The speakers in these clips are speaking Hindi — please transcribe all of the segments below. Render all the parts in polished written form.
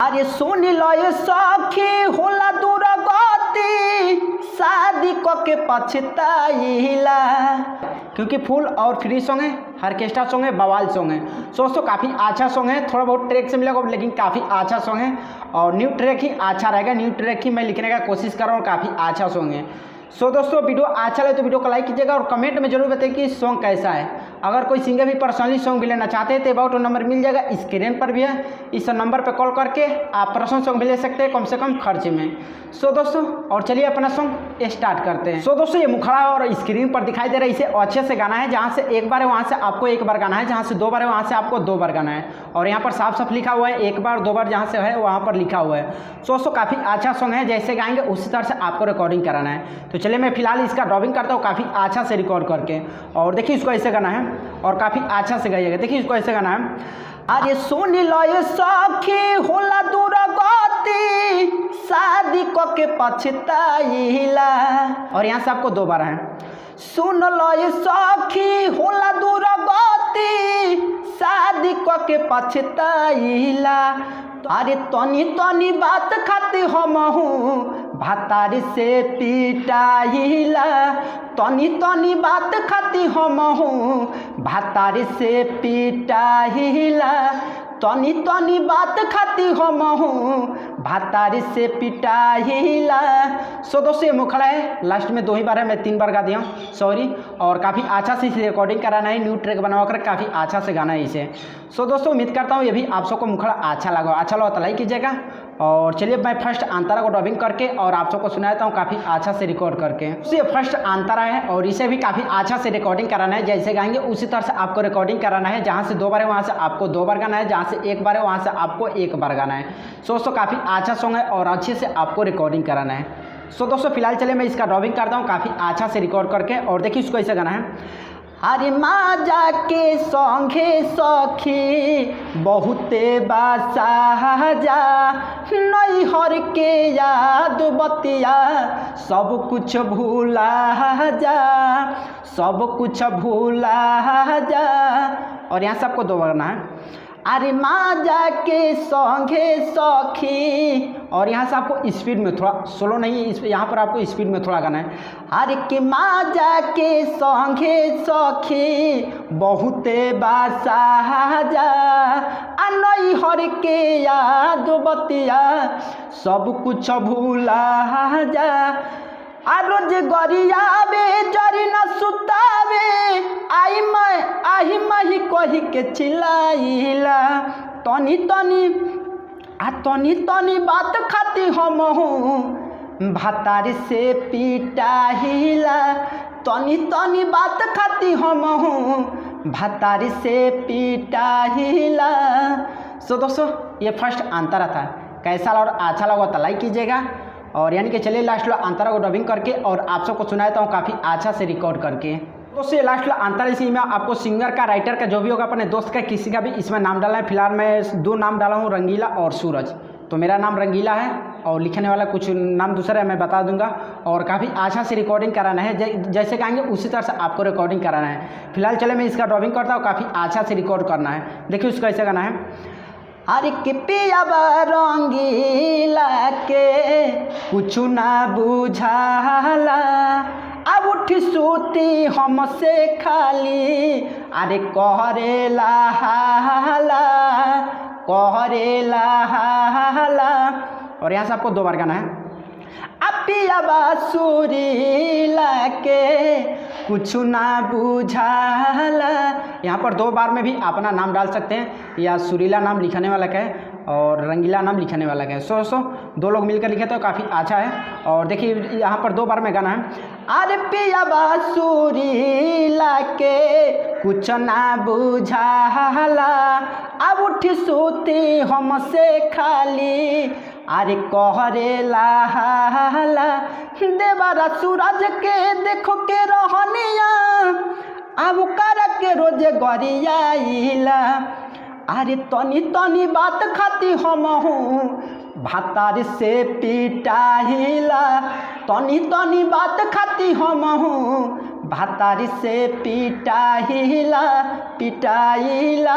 अरे सुन लो ये सखी होला दूर गति शादी क के पछताइला, क्योंकि फुल और फ्री सॉन्ग है, ऑर्केस्ट्रा सॉन्ग है, बवाल सॉन्ग है। दोस्तों काफ़ी अच्छा सॉन्ग है, थोड़ा बहुत ट्रैक से मिलेगा लेकिन काफ़ी अच्छा सॉन्ग है और न्यू ट्रैक ही अच्छा रहेगा। न्यू ट्रैक ही मैं लिखने का कोशिश कर रहा हूँ, काफ़ी अच्छा सॉन्ग है। दोस्तों वीडियो अच्छा लगे तो वीडियो को लाइक कीजिएगा और कमेंट में जरूर बताइए कि सॉन्ग कैसा है। अगर कोई सिंगर भी पर्सनली सॉन्ग भी लेना चाहते हैं तो अबाउट नंबर मिल जाएगा, स्क्रीन पर भी है। इस नंबर पर कॉल करके आप पर्सनल सॉन्ग भी ले सकते हैं कम से कम खर्चे में। दोस्तों और चलिए अपना सॉन्ग स्टार्ट करते हैं। दोस्तों ये मुखड़ा और स्क्रीन पर दिखाई दे रहा है, इसे अच्छे से गाना है। जहाँ से एक बार है वहाँ से आपको एक बार गाना है, जहाँ से दो बार है वहाँ से आपको दो बार गाना है। और यहाँ पर साफ साफ लिखा हुआ है एक बार दो बार, जहाँ से है वहाँ पर लिखा हुआ है। दोस्तों काफ़ी अच्छा सॉन्ग है, जैसे गाएंगे उसी तरह से आपको रिकॉर्डिंग कराना है। तो चलिए मैं फिलहाल इसका ड्राइविंग करता हूँ काफ़ी अच्छा से रिकॉर्ड करके। और देखिए इसको ऐसे गाना है और काफ़ी अच्छा से गाइएगा। देखिए इसको ऐसे गाना है। अरे सुन लो ये सखी होला दूर गति शादी क के पछताइला, और यहाँ से आपको दो बार है। सुन लो ये सखी होला दूर गति शादी क के पछताइला, अरे तनी तनी बात खाती हमहू भातारी से पिटाइला, तनी तनी बात खाती हमहू भातारी से पिटाइला, तनी तनी बात खाती हमहू भातारी से पिटाइला। दोस्तों ये मुखड़ा है, लास्ट में दो ही बार है, मैं तीन बार गा दिया हूँ, सॉरी। और काफ़ी अच्छा से इसे रिकॉर्डिंग कराना है, न्यू ट्रैक बनवा कर काफ़ी अच्छा से गाना है इसे। दोस्तों उम्मीद करता हूँ ये भी आप सबको मुखड़ा अच्छा लगा तो लाइक कीजिएगा। और चलिए मैं फर्स्ट अंतरा को डबिंग करके और आप सबको सुनाता हूँ काफ़ी अच्छा से रिकॉर्ड करके। तो ये फर्स्ट अंतरा है और इसे भी काफ़ी अच्छा से रिकॉर्डिंग कराना है, जैसे गाएंगे उसी तरह से आपको रिकॉर्डिंग कराना है। जहाँ से दो बार है वहाँ से आपको दो बार गाना है, जहाँ से एक बार है वहाँ से आपको एक बार गाना है। दोस्तों काफ़ी अच्छा सॉन्ग है और अच्छे से आपको रिकॉर्डिंग कराना है। दोस्तों फिलहाल चलिए मैं इसका डबिंग करता हूँ काफ़ी अच्छा से रिकॉर्ड करके। और देखिए इसको ऐसे गाना है। अरे माँ जाके संगे सखी बहुते बासाजा नैहर के याद बतिया सब कुछ भूला जा, सब कुछ भूला जा। और यहाँ से आपको दो गाना है। अरे माँ जाके संगे सखी, और यहाँ से आपको स्पीड में थोड़ा स्लो नहीं, इस यहाँ पर आपको स्पीड में थोड़ा गाना है। अरे कि माँ जाके संगे सखी बहुते बासाजा नैहर के याद बतिया सब कुछ भूला जा, रोज गरियावे जरी न सुतावे आई मही कही के चिल्लाइला, तनी तनी बात खाती हमहू भातारी से पिटाइला, तनी तनी बात खाती हमहू भातारी से पिटाइला। दोस्तों ये फर्स्ट अंतरा था, कैसा और अच्छा लगा तो लाइक कीजिएगा। और यानी कि चलिए लास्ट लो अंतरा को डबिंग करके और आप सबको सुनाता हूँ काफ़ी अच्छा से रिकॉर्ड करके। दोस्तों ये लास्ट लो अंतरा, इसी में आपको सिंगर का राइटर का जो भी होगा अपने दोस्त का किसी का भी इसमें नाम डालना है। फिलहाल मैं दो नाम डाला हूँ, रंगीला और सूरज। तो मेरा नाम रंगीला है और लिखने वाला कुछ नाम दूसरा है, मैं बता दूंगा। और काफ़ी अच्छा से रिकॉर्डिंग कराना है, जैसे कहेंगे उसी तरह से आपको रिकॉर्डिंग कराना है। फिलहाल चले मैं इसका डबिंग करता हूँ, काफ़ी अच्छा से रिकॉर्ड करना है। देखिए उसको ऐसे गाना है। अरे कि पियाबा रंगीला के कुछ ना बुझाला, अब उठी सूती हमसे खाली अरे कहरेला हाला, कहरेला हाला। और यहाँ से आपको दो बार गाना है। पियाबा सुरीला के कुछ ना बुझाला, यहाँ पर दो बार में भी अपना नाम डाल सकते हैं, या सुरीला नाम लिखने वाला का है और रंगीला नाम लिखने वाला का है। सो दो लोग मिलकर लिखे तो काफ़ी अच्छा है। और देखिए यहाँ पर दो बार में गाना है। अरे पियाबा सुरीला के कुछ ना बुझाला, अब उठी सूती हमसे खाली अरे कहरेला हाला, देवरा सूरज के देखो के रहनिया अब कर के रोज गरियाइला, अरे तनी तनी बात खाती हमहू भातार से पिटाइला, तनी तनी बात खाती हमहू भातारी से पिटाइला पिटाइला।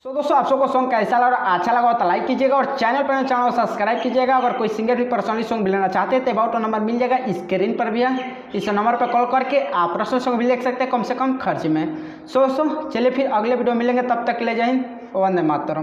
तो दोस्तों आप सबको सॉन्ग कैसा लगा और अच्छा लगा तो लाइक कीजिएगा और चैनल पर चैनल को सब्सक्राइब कीजिएगा। अगर कोई सिंगर भी पर्सनली सॉन्ग भी लेना चाहते हैं तो अबाउट नंबर मिल जाएगा स्क्रीन पर भी है। इस नंबर पर कॉल करके आप पर्सनल सॉन्ग भी लिख सकते हैं कम से कम खर्च में। सो चलिए फिर अगले वीडियो मिलेंगे, तब तक के लिए जय हिंद, वंदे मातरम।